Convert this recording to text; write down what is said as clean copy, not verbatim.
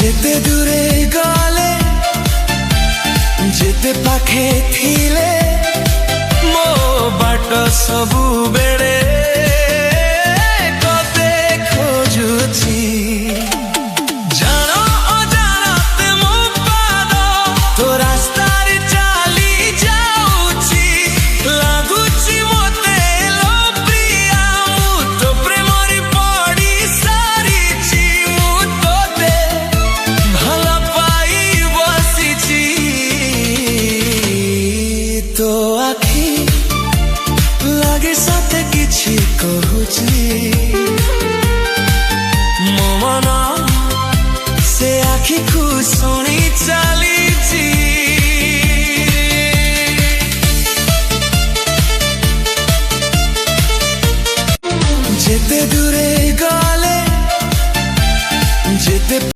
ଯେତେ ଦୂରେ ଗଲେ ଯେତେ ପାଖେ ଥିଲେ ମୋ ବାଟ ସବୁବେଳେ ତତେ ଖୋଜୁଛି। ଜାଣ ଅଜାଣତେ ମୋ ପାଦ ତୋ ରାସ୍ତାରେ ଚାଲି ଯାଉଛି। ଲାଗୁଛି ମୋତେ ଲୋ ପ୍ରିୟା ମୁଁ ତୋ ପ୍ରେମରେ ପଡ଼ି ସାରିଛି। ମୁଁ ତୋତେ ଭଲ ପାଇ ବସିଛି। ତୋ ଆଖି ଲାଗେ ସତେ କିଛି କହୁଛି। ମୋ ମନ ସେ ଆଖିକୁ